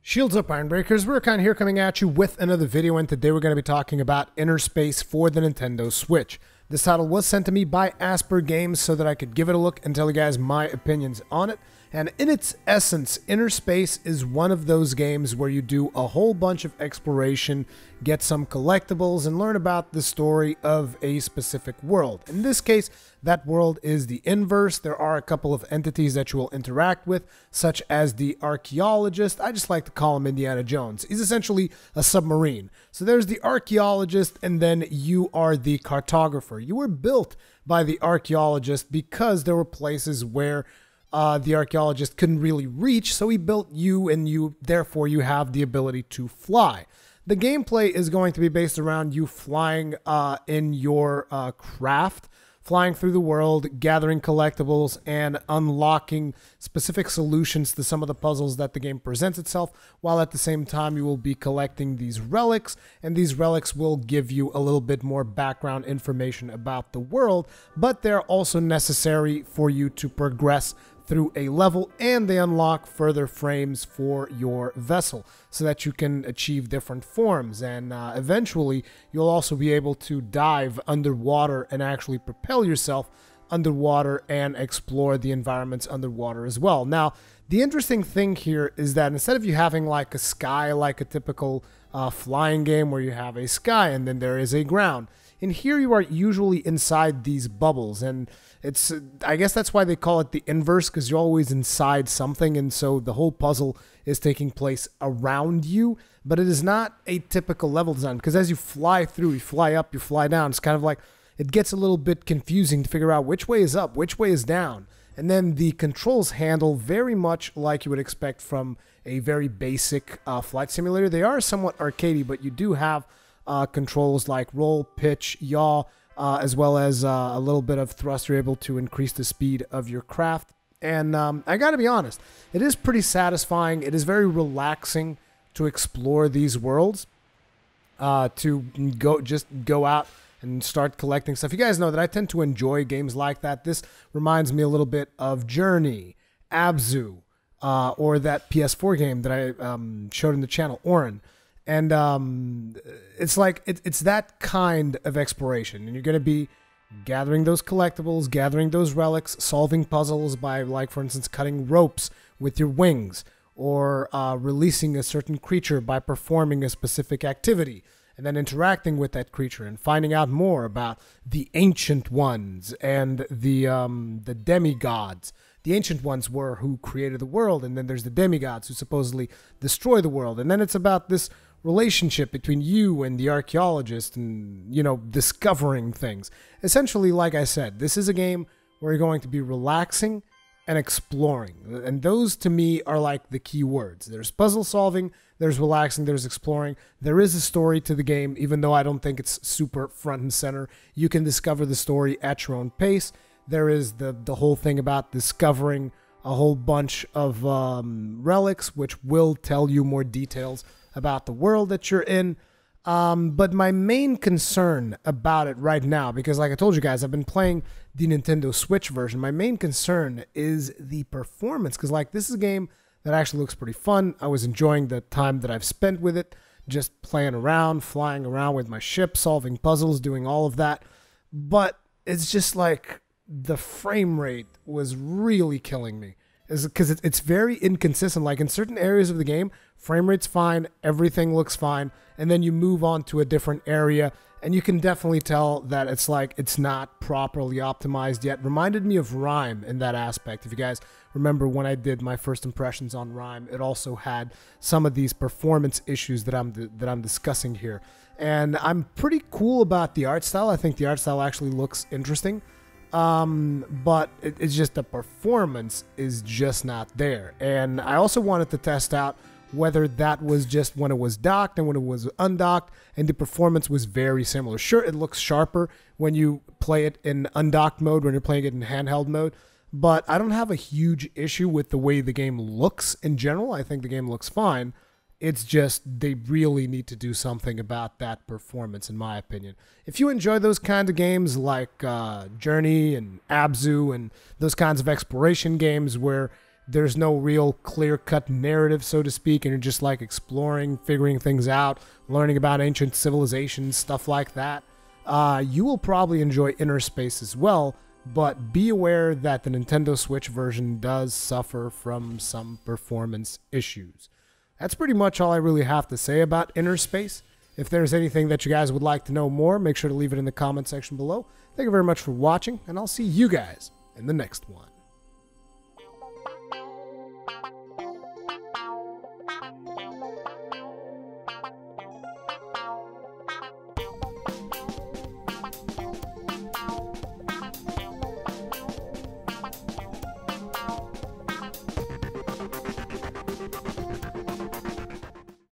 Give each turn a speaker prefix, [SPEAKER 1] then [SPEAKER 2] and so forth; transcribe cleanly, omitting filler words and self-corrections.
[SPEAKER 1] Shields up, Ironbreakers. Rurikhan here coming at you with another video, and today we're going to be talking about Innerspace for the Nintendo Switch. This title was sent to me by Aspyr Games so that I could give it a look and tell you guys my opinions on it. And in its essence, Innerspace is one of those games where you do a whole bunch of exploration, get some collectibles, and learn about the story of a specific world. In this case, that world is the inverse. There are a couple of entities that you will interact with, such as the archaeologist. I just like to call him Indiana Jones. He's essentially a submarine. So there's the archaeologist, and then you are the cartographer. You were built by the archaeologist because there were places where the archaeologist couldn't really reach, so he built you, and therefore you have the ability to fly. The gameplay is going to be based around you flying in your craft, flying through the world, gathering collectibles, and unlocking specific solutions to some of the puzzles that the game presents itself, while at the same time you will be collecting these relics, and these relics will give you a little bit more background information about the world, but they're also necessary for you to progress through a level, and they unlock further frames for your vessel so that you can achieve different forms, and eventually you'll also be able to dive underwater and actually propel yourself underwater and explore the environments underwater as well. Now, the interesting thing here is that instead of you having like a sky, like a typical flying game where you have a sky and then there is a ground, in here you are usually inside these bubbles, and it's I guess that's why they call it the inverse, because you're always inside something, and so the whole puzzle is taking place around you. But it is not a typical level design, because as you fly through, you fly up, you fly down, it's kind of like it gets a little bit confusing to figure out which way is up, which way is down. And then the controls handle very much like you would expect from a very basic flight simulator. They are somewhat arcadey, but you do have controls like roll, pitch, yaw, as well as a little bit of thrust. You're able to increase the speed of your craft. And I gotta be honest, it is pretty satisfying. It is very relaxing to explore these worlds, to go out and start collecting stuff. You guys know that I tend to enjoy games like that. This reminds me a little bit of Journey, Abzu, or that PS4 game that I showed in the channel, Orin. And it's like, it's that kind of exploration. And you're going to be gathering those collectibles, gathering those relics, solving puzzles by, like, for instance, cutting ropes with your wings, or releasing a certain creature by performing a specific activity, and then interacting with that creature and finding out more about the Ancient Ones and the demigods. The Ancient Ones were who created the world, and then there's the demigods who supposedly destroy the world. And then it's about this relationship between you and the archaeologist and, you know, discovering things. Essentially, like I said, this is a game where you're going to be relaxing and exploring. And those, to me, are like the key words. There's puzzle solving, there's relaxing, there's exploring. There is a story to the game, even though I don't think it's super front and center. You can discover the story at your own pace. There is the whole thing about discovering a whole bunch of relics, which will tell you more details about the world that you're in. But my main concern about it right now, because like I told you guys, I've been playing the Nintendo Switch version, my main concern is the performance, because like this is a game that actually looks pretty fun. I was enjoying the time that I've spent with it, just playing around, flying around with my ship, solving puzzles, doing all of that. But it's just like the frame rate was really killing me, because it's very inconsistent. Like in certain areas of the game, frame rate's fine, everything looks fine, and then you move on to a different area, and you can definitely tell that it's like it's not properly optimized yet. Reminded me of Rime in that aspect. If you guys remember when I did my first impressions on Rime, it also had some of these performance issues that I'm discussing here. And I'm pretty cool about the art style. I think the art style actually looks interesting. But it's just the performance is just not there. And I also wanted to test out whether that was just when it was docked and when it was undocked, and the performance was very similar. Sure, it looks sharper when you play it in undocked mode, when you're playing it in handheld mode, but I don't have a huge issue with the way the game looks in general. I think the game looks fine. It's just they really need to do something about that performance, in my opinion. If you enjoy those kind of games like Journey and Abzu and those kinds of exploration games where there's no real clear-cut narrative, so to speak, and you're just like exploring, figuring things out, learning about ancient civilizations, stuff like that, you will probably enjoy Innerspace as well, but be aware that the Nintendo Switch version does suffer from some performance issues. That's pretty much all I really have to say about Innerspace. If there's anything that you guys would like to know more, make sure to leave it in the comment section below. Thank you very much for watching, and I'll see you guys in the next one.